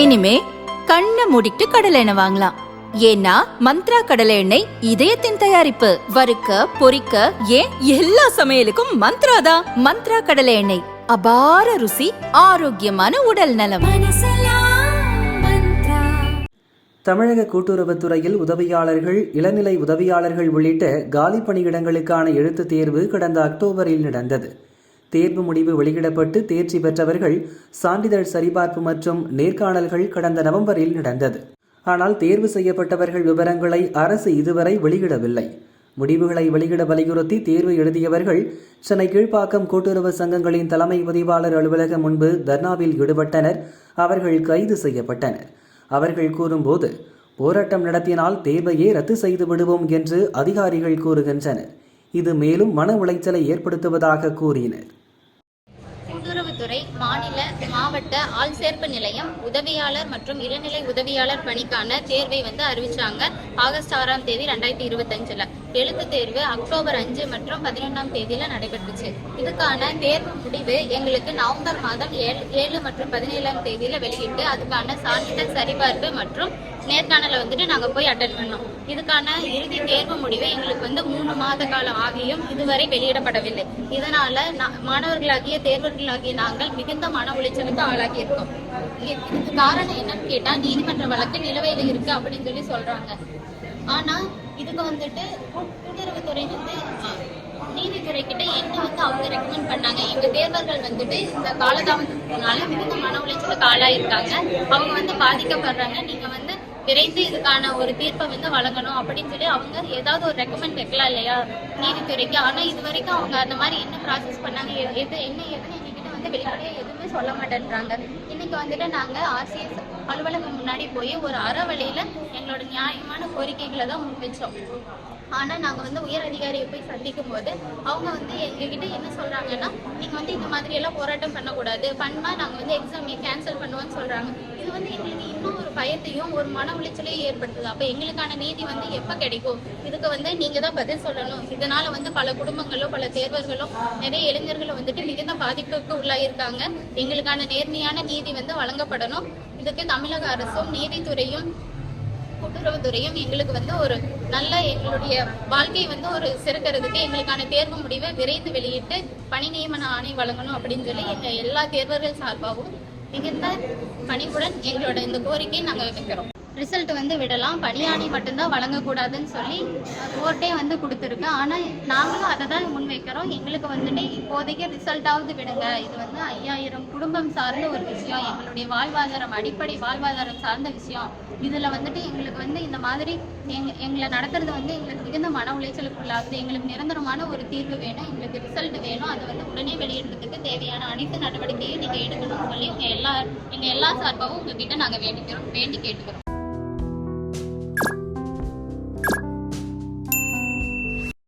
இனிமே கண்ணை மூடிட்டு கடலை எண்ணெய் வாங்கலாம். ஏன்னா மந்த்ரா கடலை எண்ணெய் இதயத்தின் தயாரிப்பு. வறுக்க பொரிக்க ஏன் எல்லா சமையலுக்கும் மந்த்ரா தான். மந்த்ரா கடலை எண்ணெய் அபார ருசி, ஆரோக்கியமான உடல் நலம். தமிழக கூட்டுறவுத்துறையில் உதவியாளர்கள், இளநிலை உதவியாளர்கள் உள்ளிட்ட காலி பணியிடங்களுக்கான எழுத்துத் தேர்வு கடந்த அக்டோபரில் நடந்தது. தேர்வு முடிவு வெளியிடப்பட்டு தேர்ச்சி பெற்றவர்கள் சான்றிதழ் சரிபார்ப்பு மற்றும் நேர்காணல்கள் கடந்த நவம்பரில் நடந்தது. ஆனால் தேர்வு செய்யப்பட்டவர்கள் விவரங்களை அரசு இதுவரை வெளியிடவில்லை. முடிவுகளை வெளியிட வலியுறுத்தி தேர்வு எழுதியவர்கள் சென்னை கீழ்ப்பாக்கம் கூட்டுறவு சங்கங்களின் தலைமை பதிவாளர் அலுவலகம் முன்பு தர்ணாவில் ஈடுபட்டனர். அவர்கள் கைது செய்யப்பட்டனர். அவர்கள் கூறும்போது, போராட்டம் நடத்தினால் தேர்வையே ரத்து செய்து விடுவோம் என்று அதிகாரிகள் கூறுகின்றனர். இது மேலும் மன உளைச்சலை ஏற்படுத்துவதாக கூறினர். கூட்டுறவுத்துறை மாநில மாவட்ட ஆள் சேர்ப்பு நிலையம் உதவியாளர் மற்றும் இளநிலை உதவியாளர் பணிக்கான தேர்வை அறிவிச்சாங்க. ஆகஸ்ட் 6ஆம் தேதி 2025 எழுத்து தேர்வு அக்டோபர் 5 மற்றும் 11ஆம் தேதியில நடைபெற்றுச்சு. இதுக்கான தேர்வு முடிவு எங்களுக்கு நவம்பர் மாதம் 7 மற்றும் 17ஆம் தேதியில வெளியிட்டு அதுக்கான சான்றிதழ் சரிபார்ப்பு மற்றும் நேர்காணலை நாங்க போய் அட்டென்ட் பண்ணோம். இதுக்கான இறுதி தேர்வு முடிவு எங்களுக்கு 3 மாத காலம் ஆகியும் இதுவரை வெளியிடப்படவில்லை. இதனால மாணவர்களாகிய தேர்வர்களாகிய நாங்கள் மிகுந்த மன உளைச்சலுக்கு ஆளாகி இருக்கோம். இதுக்கு காரணம் என்னன்னு கேட்டா, நீதிமன்ற வழக்கு நிலுவையில் இருக்கு அப்படின்னு சொல்றாங்க. ஆனா இதுக்கு கூட்டுறவுத்துறை நீதித்துறை கிட்ட என்ன அவங்க ரெக்கமெண்ட் பண்ணாங்க. எங்க தேர்வர்கள் இந்த காலதாமதத்தினால மிகுந்த மன உளைச்சலுக்கு ஆளாயிருக்காங்க. அவங்க பாதிக்கப்படுறாங்க. நீங்க விரைந்து இதுக்கான ஒரு தீர்ப்பை வழங்கணும் அப்படின்னு சொல்லி அவங்க ஏதாவது ஒரு ரெக்கமெண்ட் வைக்கலாம் இல்லையா நீதித்துறைக்கு. ஆனா இது வரைக்கும் அவங்க அந்த மாதிரி என்ன ப்ராசஸ் பண்ணாங்க, எதுன்னு எங்ககிட்ட வெளிப்படையா எதுவுமே சொல்ல மாட்டேன்றாங்க. இன்னைக்கு நாங்க ஆர்சிஎஸ் அலுவலகம் முன்னாடி போய் ஒரு அறவழியில எங்களோட நியாயமான கோரிக்கைகளை தான் முன்வச்சோம். ஆனா நாங்க உயர் அதிகாரியை போய் சந்திக்கும் போது அவங்க எங்ககிட்ட என்ன சொல்றாங்கன்னா, நீங்க இந்த மாதிரி எல்லாம் போராட்டம் பண்ணக்கூடாது, பண்ணா நாங்க எக்ஸாம் கேன்சல் பண்ணுவோம்னு சொல்றாங்க. இது எங்களுக்கு இன்னும் ஒரு பயத்தையும் ஒரு மன உளைச்சலையும் ஏற்படுத்துது. அப்ப எங்களுக்கான நீதி எப்ப கிடைக்கும்? இதுக்கு நீங்க தான் பதில் சொல்லணும். இதனால பல குடும்பங்களோ பல தேர்வர்களோ நிறைய இளைஞர்களும் மிகுந்த பாதிப்புக்கு உள்ளாயிருக்காங்க. எங்களுக்கான நேர்மையான நீதி வழங்கப்படணும். இதுக்கு தமிழக அரசும் நீதித்துறையும் கூட்டுறவுத்துறையும் எங்களுக்கு ஒரு நல்ல எங்களுடைய வாழ்க்கை ஒரு சிறக்கிறதுக்கு எங்களுக்கான தேர்வு முடிவை விரைந்து வெளியிட்டு பணி நியமன ஆணை வழங்கணும் அப்படின்னு சொல்லி எங்க எல்லா தேர்வர்கள் சார்பாகவும் மிகுந்த பணிவுடன் எங்களோட இந்த கோரிக்கையை நாங்கள் வைக்கிறோம். ரிசல்ட் விடலாம், பணியாணை மட்டும்தான் வழங்கக்கூடாதுன்னு சொல்லி கோர்ட்டே கொடுத்துருக்கு. ஆனால் நாங்களும் அதை தான் முன்வைக்கிறோம். எங்களுக்கு இப்போதைக்கு ரிசல்ட்டாவது விடுங்க. இது 5000 குடும்பம் சார்ந்த ஒரு விஷயம், எங்களுடைய வாழ்வாதாரம், அடிப்படை வாழ்வாதாரம் சார்ந்த விஷயம். இதில் எங்களுக்கு இந்த மாதிரி எங்களை நடத்துறது எங்களுக்கு மிகுந்த மன உளைச்சலுக்குள்ளாகுது. எங்களுக்கு நிரந்தரமான ஒரு தீர்வு வேணும், எங்களுக்கு ரிசல்ட் வேணும். அதை உடனே வெளியிடுறதுக்கு தேவையான அனைத்து நடவடிக்கையும் நீங்கள் எடுக்கணும்னு சொல்லி எங்கள் எல்லா சார்பாகவும் உங்ககிட்ட நாங்கள் வேண்டி கேட்டுக்கிறோம்.